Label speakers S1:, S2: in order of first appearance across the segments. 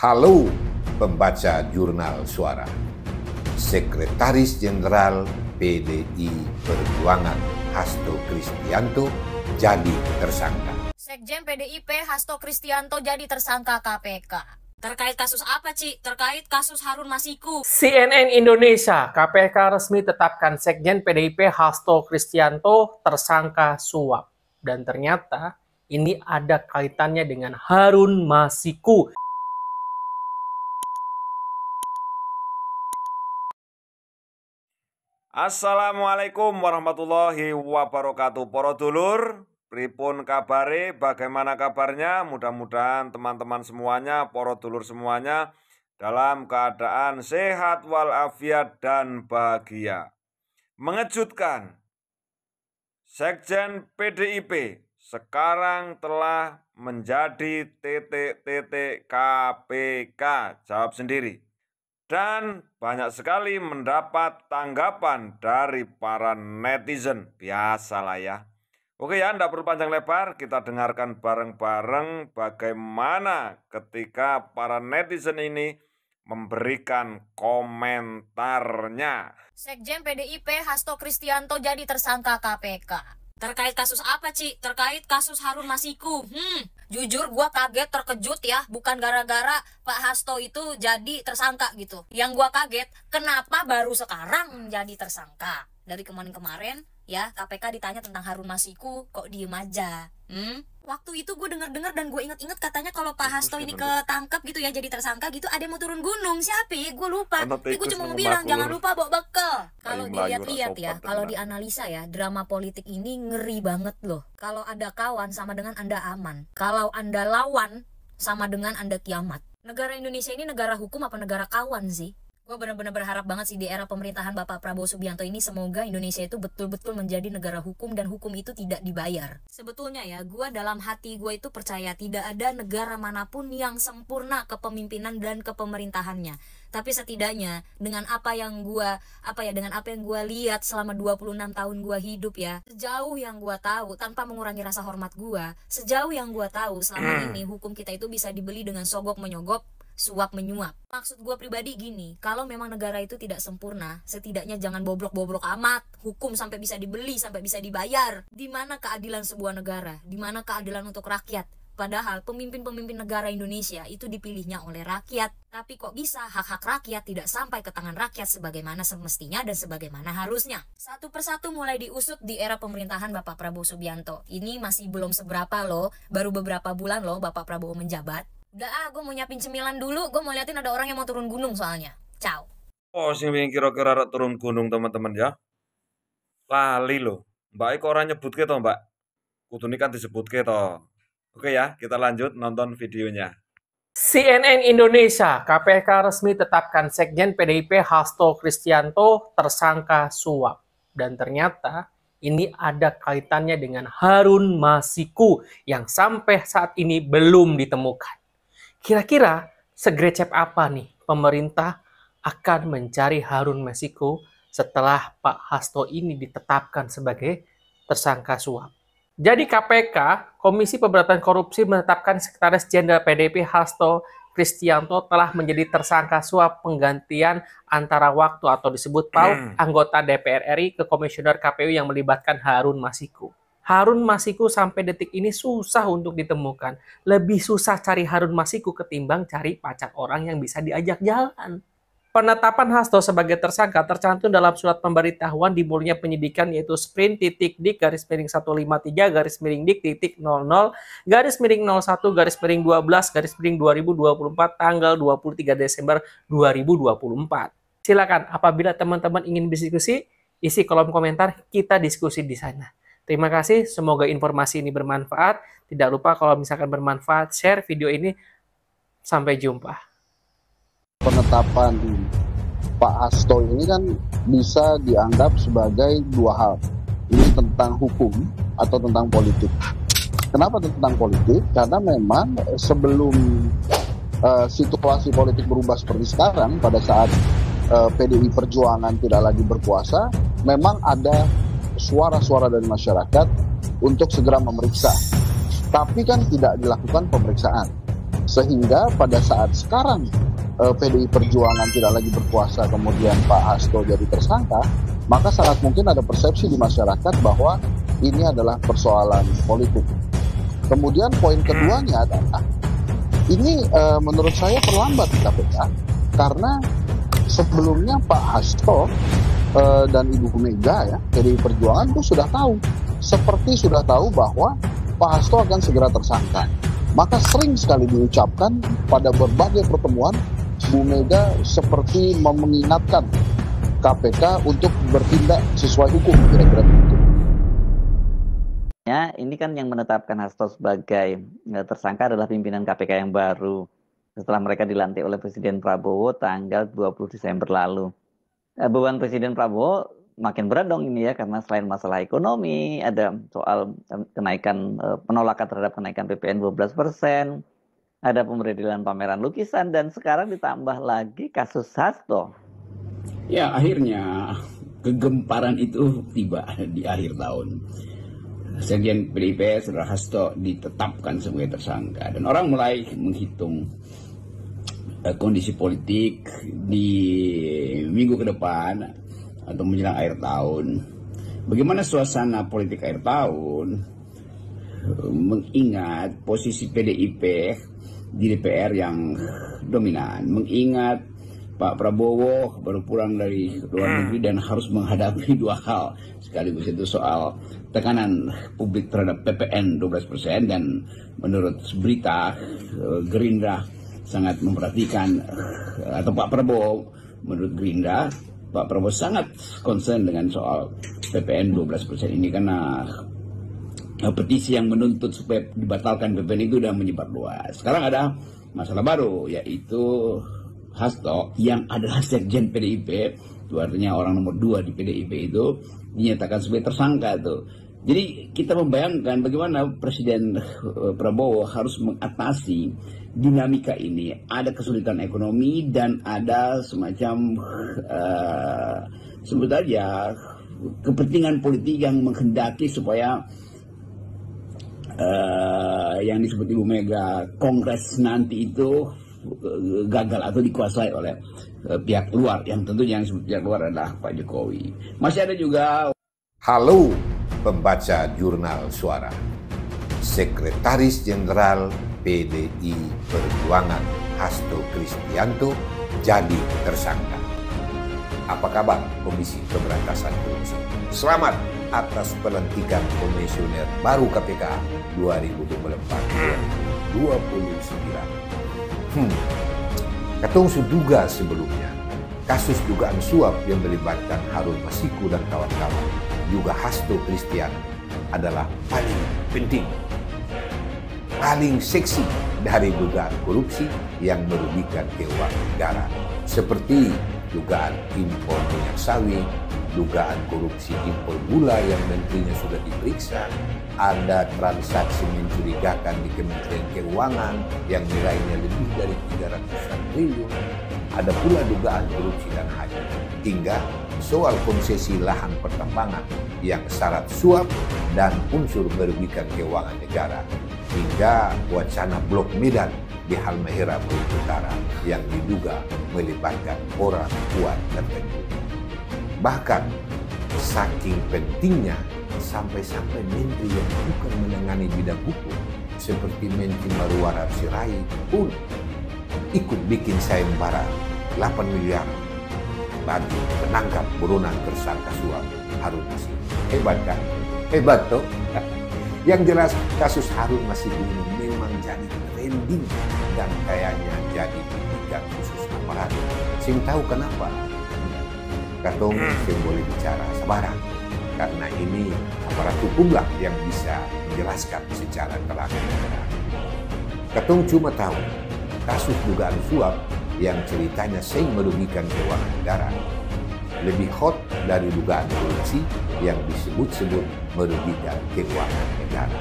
S1: Halo pembaca Jurnal Suara. Sekretaris Jenderal PDI Perjuangan Hasto Kristianto jadi tersangka.
S2: Sekjen PDIP Hasto Kristianto jadi tersangka KPK. Terkait kasus apa, Ci? Terkait kasus Harun Masiku.
S3: CNN Indonesia, KPK resmi tetapkan Sekjen PDIP Hasto Kristianto tersangka suap. Dan ternyata ini ada kaitannya dengan Harun Masiku.
S4: Assalamualaikum warahmatullahi wabarakatuh. Para dulur, pripun kabare? Bagaimana kabarnya? Mudah-mudahan teman-teman semuanya, para dulur semuanya dalam keadaan sehat walafiat dan bahagia. Mengejutkan, Sekjen PDIP sekarang telah menjadi KPK. Jawab sendiri. Dan banyak sekali mendapat tanggapan dari para netizen. Biasalah ya. Oke ya, tidak perlu panjang lebar. Kita dengarkan bareng-bareng bagaimana ketika para netizen ini memberikan komentarnya.
S2: Sekjen PDIP Hasto Kristianto jadi tersangka KPK. Terkait kasus apa, Ci? Terkait kasus Harun Masiku. Jujur gue kaget, terkejut ya. Bukan gara-gara Pak Hasto itu jadi tersangka gitu. Yang gue kaget, kenapa baru sekarang menjadi tersangka? Dari kemarin-kemarin ya, KPK ditanya tentang Harun Masiku, kok diem aja? Waktu itu gue denger-dengar dan gue inget-inget katanya kalau Pak Hasto ini ketangkep gitu ya, jadi tersangka gitu, ada yang mau turun gunung. Siapa ya? Gue lupa. Gue cuma mau bilang jangan lupa bawa bekal. Kalau dilihat-lihat ya, kalau dianalisa ya, drama politik ini ngeri banget loh. Kalau ada kawan sama dengan Anda aman. Kalau Anda lawan sama dengan Anda kiamat. Negara Indonesia ini negara hukum apa negara kawan sih? Gue benar-benar berharap banget sih di era pemerintahan Bapak Prabowo Subianto ini semoga Indonesia itu betul-betul menjadi negara hukum dan hukum itu tidak dibayar. Sebetulnya ya, gue dalam hati gue itu percaya tidak ada negara manapun yang sempurna kepemimpinan dan kepemerintahannya. Tapi setidaknya dengan apa yang gue lihat selama 26 tahun gue hidup ya, sejauh yang gue tahu tanpa mengurangi rasa hormat gue, sejauh yang gue tahu selama ini hukum kita itu bisa dibeli dengan sogok menyogok, suap menyuap. Maksud gue pribadi gini, kalau memang negara itu tidak sempurna, setidaknya jangan bobrok-bobrok amat. Hukum sampai bisa dibeli, sampai bisa dibayar. Di mana keadilan sebuah negara? Di mana keadilan untuk rakyat? Padahal pemimpin-pemimpin negara Indonesia itu dipilihnya oleh rakyat. Tapi kok bisa hak-hak rakyat tidak sampai ke tangan rakyat sebagaimana semestinya dan sebagaimana harusnya? Satu persatu mulai diusut di era pemerintahan Bapak Prabowo Subianto. Ini masih belum seberapa loh, baru beberapa bulan loh Bapak Prabowo menjabat. Udah gue mau nyiapin cemilan dulu, gue mau liatin ada orang yang mau turun gunung soalnya. Ciao.
S4: Oh, sing kira-kira turun gunung teman-teman ya. Lali loh. Mbak Eko orang nyebut ke toh, Mbak. Kudu ini kan disebut ke toh. Oke ya, kita lanjut nonton videonya.
S3: CNN Indonesia, KPK resmi tetapkan Sekjen PDIP Hasto Kristianto tersangka suap. Dan ternyata ini ada kaitannya dengan Harun Masiku yang sampai saat ini belum ditemukan. Kira-kira segrecep apa nih pemerintah akan mencari Harun Masiku setelah Pak Hasto ini ditetapkan sebagai tersangka suap? Jadi KPK, Komisi Pemberantasan Korupsi menetapkan Sekretaris Jenderal PDIP Hasto Kristianto telah menjadi tersangka suap penggantian antara waktu atau disebut PAU anggota DPR RI ke Komisioner KPU yang melibatkan Harun Masiku. Harun Masiku sampai detik ini susah untuk ditemukan. Lebih susah cari Harun Masiku ketimbang cari pacar orang yang bisa diajak jalan. Penetapan Hasto sebagai tersangka tercantum dalam surat pemberitahuan dimulainya penyidikan yaitu Sprint.dik-153-dik-00-01-12-2024 tanggal 23 Desember 2024. Silakan apabila teman-teman ingin berdiskusi, isi kolom komentar, kita diskusi di sana. Terima kasih, semoga informasi ini bermanfaat. Tidak lupa kalau misalkan bermanfaat, share video ini. Sampai jumpa.
S5: Penetapan Pak Hasto ini kan bisa dianggap sebagai dua hal. Ini tentang hukum atau tentang politik. Kenapa tentang politik? Karena memang sebelum situasi politik berubah seperti sekarang, pada saat PDI Perjuangan tidak lagi berkuasa, memang ada suara-suara dari masyarakat untuk segera memeriksa. Tapi kan tidak dilakukan pemeriksaan. Sehingga pada saat sekarang PDI Perjuangan tidak lagi berkuasa, kemudian Pak Hasto jadi tersangka, maka sangat mungkin ada persepsi di masyarakat bahwa ini adalah persoalan politik. Kemudian poin keduanya adalah, ini menurut saya terlambat di KPK, karena sebelumnya Pak Hasto dan Ibu Mega ya, PDI Perjuangan itu sudah tahu, seperti sudah tahu bahwa Pak Hasto akan segera tersangka. Maka sering sekali diucapkan pada berbagai pertemuan, Bu Mega seperti mengingatkan KPK untuk bertindak sesuai hukum, kira-kira begitu.
S6: Ya, ini kan yang menetapkan Hasto sebagai tersangka adalah pimpinan KPK yang baru setelah mereka dilantik oleh Presiden Prabowo tanggal 20 Desember lalu. Beban Presiden Prabowo makin berat dong ini ya, karena selain masalah ekonomi, ada soal kenaikan, penolakan terhadap kenaikan PPN 12%, ada pemberedilan pameran lukisan, dan sekarang ditambah lagi kasus Hasto.
S7: Ya, akhirnya kegemparan itu tiba di akhir tahun. Sekjen PDIP Saudara Hasto ditetapkan sebagai tersangka, dan orang mulai menghitung kondisi politik di minggu ke depan atau menjelang akhir tahun. Bagaimana suasana politik akhir tahun, mengingat posisi PDIP di DPR yang dominan, mengingat Pak Prabowo baru pulang dari luar negeri dan harus menghadapi dua hal sekaligus, itu soal tekanan publik terhadap PPN 12%, dan menurut berita Gerindra sangat memperhatikan, atau Pak Prabowo menurut Gerindra, Pak Prabowo sangat concern dengan soal PPN 12% ini, karena petisi yang menuntut supaya dibatalkan PPN itu sudah menyebar luas. Sekarang ada masalah baru, yaitu Hasto yang adalah sekjen PDIP, itu artinya orang nomor 2 di PDIP itu dinyatakan sebagai tersangka tuh. Jadi kita membayangkan bagaimana Presiden Prabowo harus mengatasi dinamika ini. Ada kesulitan ekonomi dan ada semacam sebut aja kepentingan politik yang menghendaki supaya yang disebut Ibu Mega Kongres nanti itu gagal atau dikuasai oleh pihak luar, yang tentunya yang disebut pihak luar adalah Pak Jokowi. Masih ada juga.
S1: Halo pembaca Jurnal Suara, Sekretaris Jenderal PDI Perjuangan Hasto Kristianto jadi tersangka. Apa kabar Komisi Pemberantasan Korupsi? Selamat atas pelantikan Komisioner baru KPK 2024-2029. Ketung suduga sebelumnya, kasus dugaan suap yang melibatkan Harun Masiku dan kawan-kawan, juga Hasto Kristianto, adalah paling penting, paling seksi dari dugaan korupsi yang merugikan keuangan negara, seperti dugaan impor minyak sawit, dugaan korupsi impor gula yang menterinya sudah diperiksa, ada transaksi mencurigakan di Kementerian Keuangan yang nilainya lebih dari 300 triliun, ada pula dugaan korupsi dan hajat, hingga soal konsesi lahan pertambangan yang syarat suap dan unsur merugikan keuangan negara, hingga wacana blok Medan di Halmahera Bukit Utara yang diduga melibatkan orang kuat tertentu. Bahkan saking pentingnya, sampai-sampai menteri yang bukan menangani bidang hukum seperti Menteri Marwarar Sirait pun ikut bikin sayembara 8 miliar bagi penangkap buronan tersangka suap Harun Masiku. Hebat kan? Hebat toh? Yang jelas kasus Harun Masiku ini memang jadi trending dan kayaknya jadi tindakan khusus aparat. Sing tahu kenapa? Katong yang boleh bicara sabaran, karena ini aparat hukumlah yang bisa menjelaskan secara terang-terangan. Katong cuma tahu kasus dugaan suap yang ceritanya sering merugikan keuangan negara lebih hot dari dugaan korupsi yang disebut-sebut merugikan keuangan negara.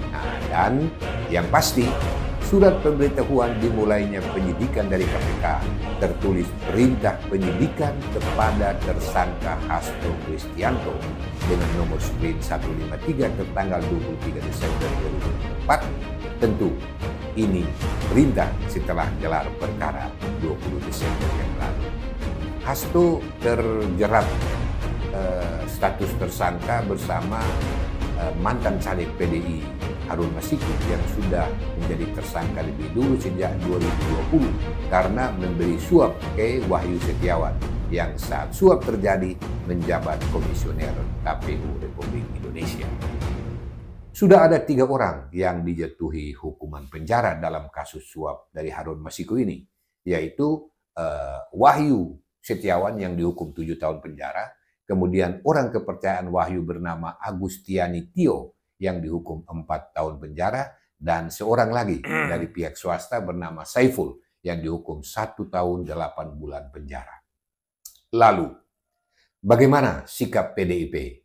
S1: Nah, dan yang pasti surat pemberitahuan dimulainya penyidikan dari KPK tertulis perintah penyidikan kepada tersangka Hasto Kristianto dengan nomor sprint 153 tertanggal 23 Desember 2004 Tentu, ini perintah setelah gelar perkara 20 Desember yang lalu. Hasto terjerat status tersangka bersama mantan caleg PDI Harun Masiku yang sudah menjadi tersangka lebih dulu sejak 2020 karena memberi suap ke Wahyu Setiawan yang saat suap terjadi menjabat komisioner KPU Republik Indonesia. Sudah ada 3 orang yang dijatuhi hukuman penjara dalam kasus suap dari Harun Masiku ini, yaitu Wahyu Setiawan yang dihukum 7 tahun penjara, kemudian orang kepercayaan Wahyu bernama Agustiani Tio yang dihukum 4 tahun penjara, dan seorang lagi dari pihak swasta bernama Saiful yang dihukum 1 tahun 8 bulan penjara. Lalu, bagaimana sikap PDIP?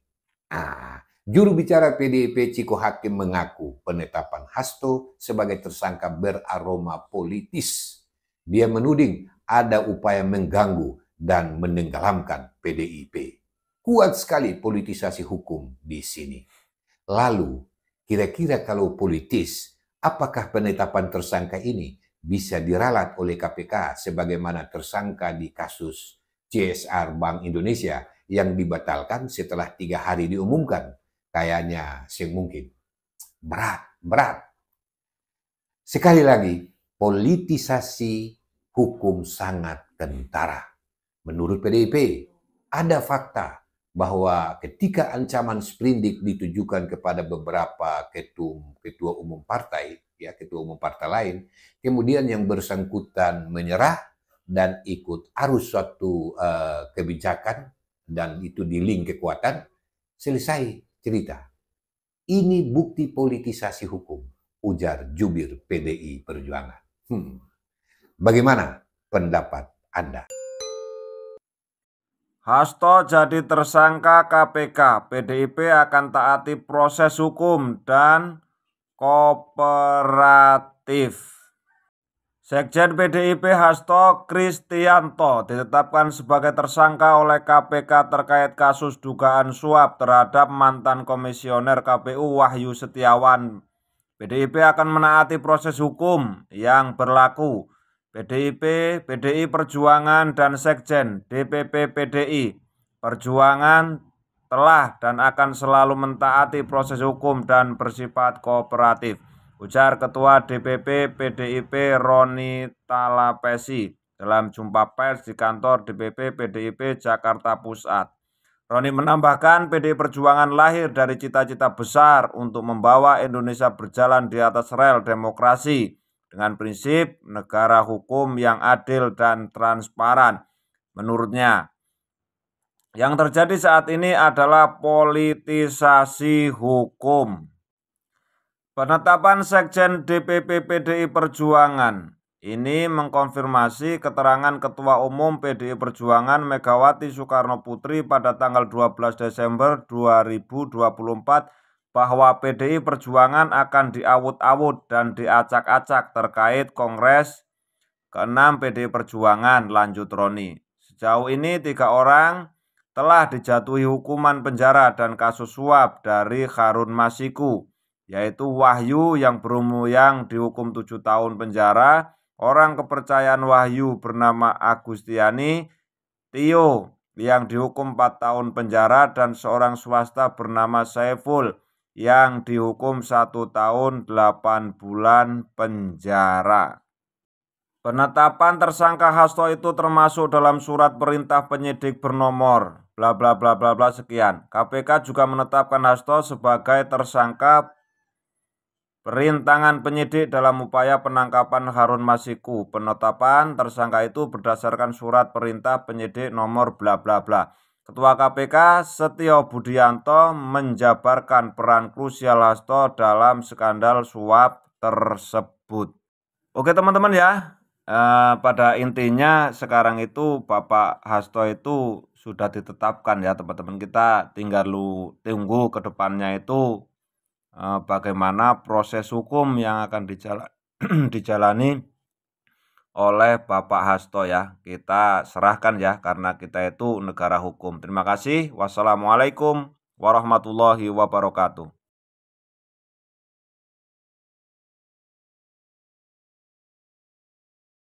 S1: Juru bicara PDIP Ciko Hakim mengaku penetapan Hasto sebagai tersangka beraroma politis. Dia menuding ada upaya mengganggu dan menenggelamkan PDIP. Kuat sekali politisasi hukum di sini. Lalu, kira-kira kalau politis, apakah penetapan tersangka ini bisa diralat oleh KPK sebagaimana tersangka di kasus CSR Bank Indonesia yang dibatalkan setelah 3 hari diumumkan? Kayaknya mungkin. Berat. Sekali lagi, politisasi hukum sangat kentara. Menurut PDIP, ada fakta bahwa ketika ancaman sprindik ditujukan kepada beberapa ketua umum partai, ketua umum partai lain, kemudian yang bersangkutan menyerah dan ikut arus suatu kebijakan, dan itu di link kekuatan, selesai cerita. Ini bukti politisasi hukum, ujar jubir PDI Perjuangan. Bagaimana pendapat Anda?
S4: Hasto jadi tersangka KPK, PDIP akan taati proses hukum dan kooperatif. Sekjen PDIP Hasto Kristianto ditetapkan sebagai tersangka oleh KPK terkait kasus dugaan suap terhadap mantan komisioner KPU Wahyu Setiawan. PDIP akan menaati proses hukum yang berlaku. PDIP, PDI Perjuangan, dan Sekjen DPP PDI Perjuangan telah dan akan selalu mentaati proses hukum dan bersifat kooperatif, ujar Ketua DPP PDIP Roni Talapesi dalam jumpa pers di kantor DPP PDIP Jakarta Pusat. Roni menambahkan PDI Perjuangan lahir dari cita-cita besar untuk membawa Indonesia berjalan di atas rel demokrasi dengan prinsip negara hukum yang adil dan transparan. Menurutnya, yang terjadi saat ini adalah politisasi hukum. Penetapan Sekjen DPP PDI Perjuangan ini mengkonfirmasi keterangan Ketua Umum PDI Perjuangan Megawati Soekarno Putri pada tanggal 12 Desember 2024 bahwa PDI Perjuangan akan diawut-awut dan diacak-acak terkait Kongres ke-6 PDI Perjuangan, lanjut Roni. Sejauh ini 3 orang telah dijatuhi hukuman penjara dan kasus suap dari Harun Masiku, yaitu Wahyu yang dihukum 7 tahun penjara, orang kepercayaan Wahyu bernama Agustiani Tio yang dihukum 4 tahun penjara, dan seorang swasta bernama Saiful yang dihukum 1 tahun 8 bulan penjara. Penetapan tersangka Hasto itu termasuk dalam surat perintah penyidik bernomor bla bla bla bla bla sekian. KPK juga menetapkan Hasto sebagai tersangka perintangan penyidik dalam upaya penangkapan Harun Masiku. Penetapan tersangka itu berdasarkan surat perintah penyidik nomor bla bla bla. Ketua KPK Setio Budianto menjabarkan peran krusial Hasto dalam skandal suap tersebut. Oke teman-teman ya, pada intinya sekarang itu Bapak Hasto itu sudah ditetapkan ya teman-teman. Kita tinggal tunggu ke depannya itu bagaimana proses hukum yang akan dijalani oleh Bapak Hasto ya. Kita serahkan ya, karena kita itu negara hukum. Terima kasih. Wassalamualaikum warahmatullahi wabarakatuh.